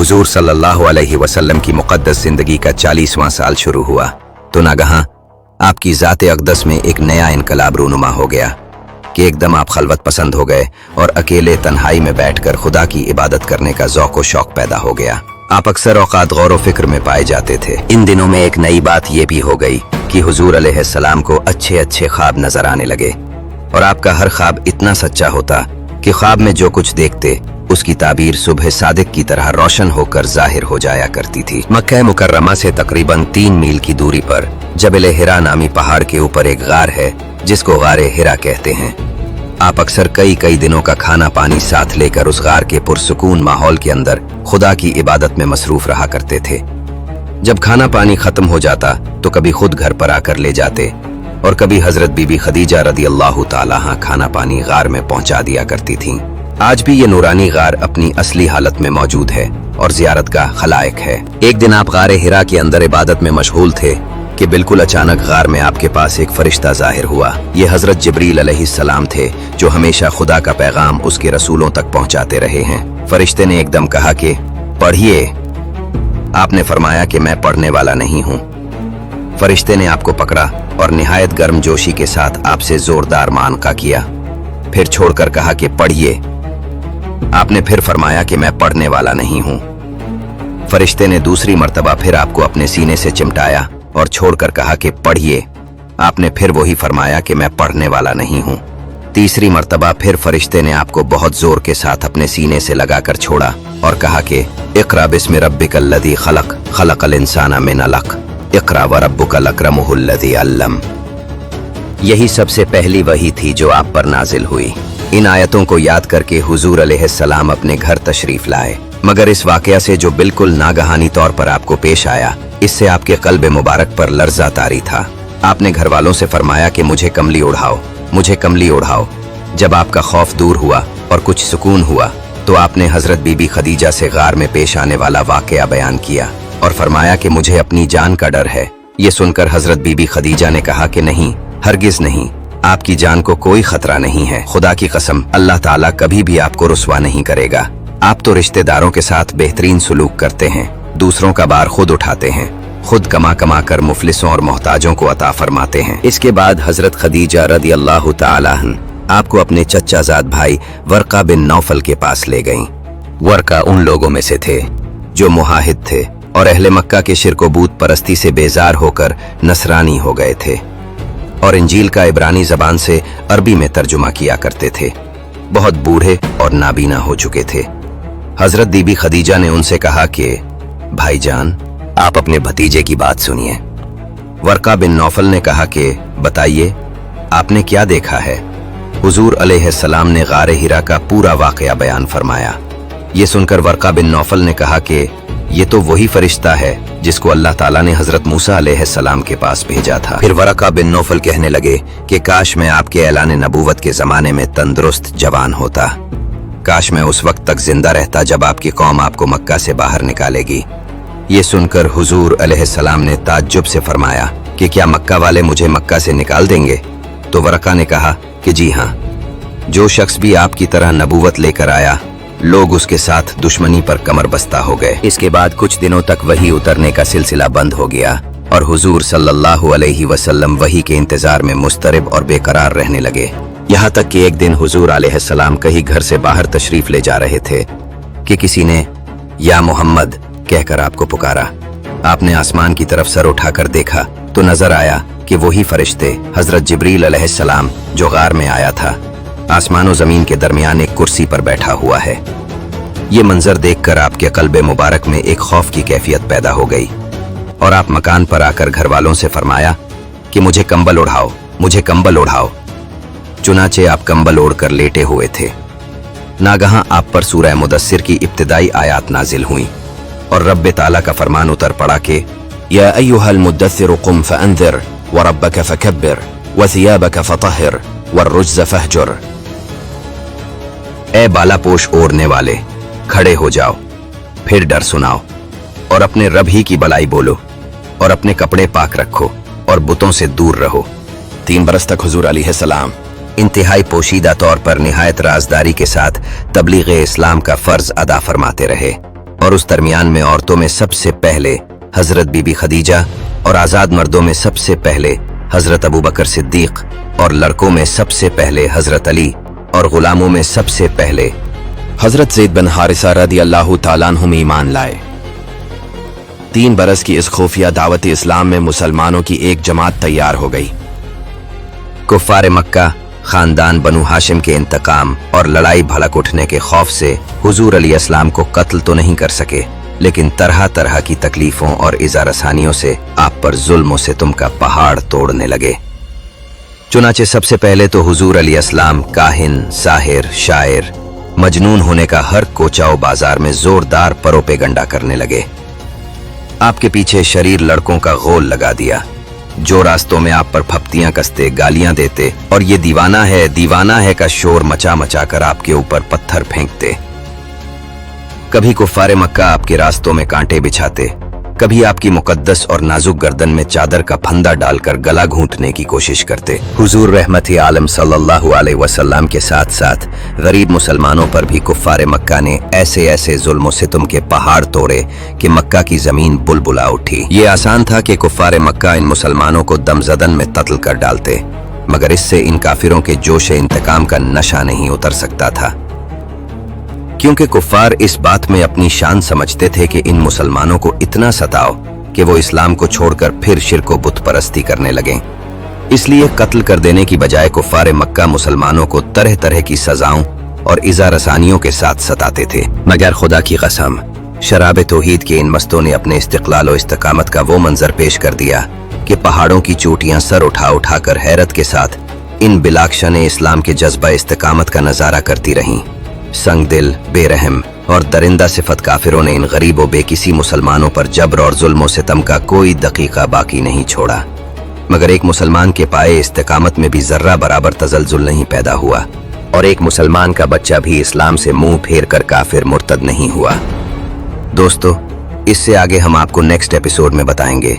हुजूर सल्लल्लाहु अलैहि वसल्लम की मुक़द्दस ज़िंदगी का 40वां साल शुरू हुआ तो नागहां आपकी ज़ात अक़दस में एक नया इनकलाब रूनुमा हो गया कि एकदम आप खलवत पसंद हो गए और अकेले तन्हाई में बैठकर खुदा की इबादत करने का ज़ौक़ व शौक़ पैदा हो गया। आप अक्सर औक़ात गौर व फिक्र में पाए जाते थे। इन दिनों में एक नई बात ये भी हो गई कि हुजूर अलैहिस्सलाम को अच्छे अच्छे ख्वाब नजर आने लगे और आपका हर ख्वाब इतना सच्चा होता कि ख्वाब में जो कुछ देखते उसकी ताबीर सुबह सादिक की तरह रोशन होकर जाहिर हो जाया करती थी। मक्का मुकर्रमा से तकरीबन 3 मील की दूरी पर जबल हिरा नामी पहाड़ के ऊपर एक गार है जिसको गारे हिरा कहते हैं। आप अक्सर कई दिनों का खाना पानी साथ लेकर उस गार के पुरसुकून माहौल के अंदर खुदा की इबादत में मसरूफ रहा करते थे। जब खाना पानी खत्म हो जाता तो कभी खुद घर पर आकर ले जाते और कभी हजरत बीबी खदीजा रदियल्लाहु ताला अन्हा खाना पानी गार में पहुंचा दिया करती थीं। आज भी ये नूरानी गार अपनी असली हालत में मौजूद है और जियारत का खलायक है। एक दिन आप गारे हिरा के अंदर इबादत में मशगूल थे कि बिल्कुल अचानक गार में आपके पास एक फरिश्ता जाहिर हुआ। ये हजरत जिब्रील अलैहिस्सलाम थे जो हमेशा खुदा का पैगाम उसके रसूलों तक पहुंचाते रहे हैं। फरिश्ते ने एकदम कहा कि पढ़िए। आपने फरमाया कि मैं पढ़ने वाला नहीं हूँ। फरिश्ते ने आपको पकड़ा और निहायत गर्मजोशी के साथ आपसे जोरदार मानका किया, फिर छोड़कर कहा कि पढ़िए। आपने फिर फरमाया कि मैं पढ़ने वाला नहीं हूं। फरिश्ते ने दूसरी मर्तबा फिर आपको अपने सीने से चिमटाया और छोड़कर कहा कि पढ़िए। आपने फिर वही फरमाया कि मैं पढ़ने वाला नहीं हूं। तीसरी मर्तबा फिर फरिश्ते ने आपको बहुत जोर के साथ अपने सीने से लगाकर छोड़ा और कहा कि इक़रा बिस्मि रब्बिकल लज़ी खलक़ खलक़ल इंसाना मिन अलक़ इक़रा व रब्बुकल अकरमुहुल लज़ी अल्लम। यही सबसे पहली वही थी जो आप पर नाजिल हुई। इन आयतों को याद करके हुजूर अलैहिस्सलाम अपने घर तशरीफ लाए, मगर इस वाकया से जो बिल्कुल नागहानी तौर पर आपको पेश आया, इससे आपके क़ल्ब मुबारक पर लर्ज़ा तारी था। आपने घर वालों से फरमाया कि मुझे कमली उड़ाओ, मुझे कमली उड़ाओ। जब आपका खौफ दूर हुआ और कुछ सुकून हुआ तो आपने हजरत बीबी खदीजा से गार में पेश आने वाला वाकया बयान किया और फरमाया कि मुझे अपनी जान का डर है। ये सुनकर हजरत बीबी खदीजा ने कहा कि नहीं, हरगिज नहीं, आपकी जान को कोई खतरा नहीं है। खुदा की कसम, अल्लाह ताला कभी भी आपको रुस्वा नहीं करेगा। आप तो रिश्तेदारों के साथ बेहतरीन सुलूक करते हैं, दूसरों का बार खुद उठाते हैं, खुद कमा कमा कर मुफलिसों और मोहताजों को अता फरमाते हैं। इसके बाद हजरत खदीजा रदियल्लाहु ताला अन्हा आपको अपने चच्चाजाद भाई वर्का बिन नौफल के पास ले गईं। वर्का उन लोगों में से थे जो मुहाहिद थे और अहले मक्का के शिर्क व बूत परस्ती से बेजार होकर नसरानी हो गए थे और इंजील का इब्रानी जबान से अरबी में तर्जुमा किया करते थे। बहुत बूढ़े और नाबीना हो चुके थे। हजरत बीबी खदीजा ने उनसे कहा कि भाईजान, आप अपने भतीजे की बात सुनिए। वर्का बिन नौफल ने कहा कि बताइए, आपने क्या देखा है? हुजूर अलैहिस्सलाम ने गारे हिरा का पूरा वाकया बयान फरमाया। ये सुनकर वर्का बिन नौफल ने कहा कि ये तो वही फरिश्ता है जिसको अल्लाह ताला ने हजरत मूसा अलैहिस्सलाम के पास भेजा था। फिर वर्का बिन नौफल कहने लगे कि काश मैं आपके ऐलान नबूवत के जमाने में तंदुरुस्त जवान होता, काश मैं उस वक्त तक जिंदा रहता जब आपकी कौम आपको मक्का से बाहर निकालेगी। ये सुनकर हुजूर अलैहिस्सलाम ने ताज्जुब से फरमाया कि क्या मक्का वाले मुझे मक्का से निकाल देंगे? तो वर्का ने कहा कि जी हाँ, जो शख्स भी आपकी तरह नबूवत लेकर आया, लोग उसके साथ दुश्मनी पर कमर बस्ता हो गए। इसके बाद कुछ दिनों तक वही उतरने का सिलसिला बंद हो गया और हुजूर सल्लल्लाहु अलैहि वसल्लम वही के इंतजार में मुस्तरिब और बेकरार रहने लगे। यहाँ तक कि एक दिन हुजूर अलैहिस्सलाम कहीं घर से बाहर तशरीफ ले जा रहे थे कि किसी ने या मोहम्मद कहकर आपको पुकारा। आपने आसमान की तरफ सर उठाकर देखा तो नजर आया कि वही फरिश्ते हजरत जिब्रील अलैहिस्सलाम जो गार में आया था, आसमान और जमीन के दरमियान एक कुर्सी पर बैठा हुआ है। ये मंजर देखकर आपके क़ल्ब मुबारक में एक खौफ की कैफियत पैदा हो गई और आप मकान पर आकर घर वालों से फरमाया कि मुझे कंबल उड़ाओ, मुझे कंबल उड़ाओ। चुनाचे आप कंबल ओढ़कर लेटे हुए थे। नागहां आप पर सूरह मुदस्सिर की इब्तिदाई आयात नाजिल हुई और रब्बे ताला का फरमान उतर पड़ा कि या अय्युहल मुद्दस्सिर कुम फअंज़िर व रब्बक फकब्बिर व सियाबक फतहिर व रुज्ज़ फहजुर। ए बालापोश ओढ़ने वाले, खड़े हो जाओ, फिर डर सुनाओ और अपने रब ही की भलाई बोलो और अपने कपड़े पाक रखो और बुतों से दूर रहो। 3 बरस तक हुजूर अलैहिस्सलाम इंतहाई पोशीदा तौर पर निहायत राजदारी के साथ तबलीग इस्लाम का फर्ज अदा फरमाते रहे और और उस दरमियान में औरतों में सबसे पहले हजरत बीबी खदीजा और आज़ाद मर्दों में सबसे पहले हजरत अबू बकर सिद्दीक और लड़कों में सबसे पहले हजरत अली और गुलामों में सबसे पहले हजरत ज़ैद बिन हारिसा रदी अल्लाह ताला अन्हु में ईमान लाए। 3 बरस की इस खुफिया दावत इस्लाम में मुसलमानों की एक जमात तैयार हो गई। कुफ्फार मक्का खानदान बनु हाशिम के इंतकाम और लड़ाई भड़क उठने के खौफ से हुजूर अली अस्लाम को कत्ल तो नहीं कर सके, लेकिन तरह तरह की तकलीफों और इज़ा रसानियों से आप पर जुल्म से तुम का पहाड़ तोड़ने लगे। चुनाचे सबसे पहले तो हुजूर अली अस्लाम काहिन, साहिर, शायर, मजनून होने का हर कोचाओ बाजार में जोरदार परोपेगंडा करने लगे। आपके पीछे शरीर लड़कों का गोल लगा दिया, जो रास्तों में आप पर फप्तियां कसते, गालियां देते और ये दीवाना है का शोर मचा मचा कर आपके ऊपर पत्थर फेंकते। कभी कुफ्फारे मक्का आपके रास्तों में कांटे बिछाते, कभी आपकी मुकद्दस और नाजुक गर्दन में चादर का फंदा डालकर गला घूंटने की कोशिश करते। हुजूर रहमत आलम सल्लल्लाहु अलैहि वसल्लम के साथ साथ गरीब मुसलमानों पर भी कुफ्फारे मक्का ने ऐसे ऐसे जुल्म सितम के पहाड़ तोड़े कि मक्का की जमीन बुलबुला उठी। ये आसान था कि कुफ्फारे मक्का इन मुसलमानों को दमजदन में कत्ल कर डालते, मगर इससे इन काफिरों के जोश इंतकाम का नशा नहीं उतर सकता था, क्योंकि कुफ्फार इस बात में अपनी शान समझते थे कि इन मुसलमानों को इतना सताओ कि वो इस्लाम को छोड़कर फिर शिर्क व बुत परस्ती करने लगें। इसलिए कत्ल कर देने की बजाय कुफ्फार मक्का मुसलमानों को तरह तरह की सजाओं और इज़ा रसानियों के साथ सताते थे। मगर खुदा की कसम, शराब तौहीद के इन मस्तों ने अपने इस्तिक़लाल और इस्तिकामत का वो मंजर पेश कर दिया कि पहाड़ों की चोटियां सर उठा उठा कर हैरत के साथ इन बिलाक्शा ने इस्लाम के जज्बा इस्तिकामत का नजारा करती रहीं। संग दिल, बेरहम और दरिंदा सिफत काफिरों ने इन गरीब व बेकिसी मुसलमानों पर जबर और जुल्म सितम का कोई दकीका बाकी नहीं छोड़ा, मगर एक मुसलमान के पाए इस्तिकामत में भी जर्रा बराबर तजल्जुल नहीं पैदा हुआ और एक मुसलमान का बच्चा भी इस्लाम से मुंह फेर कर काफिर मुर्तद नहीं हुआ। दोस्तों, इससे आगे हम आपको नेक्स्ट एपिसोड में बताएंगे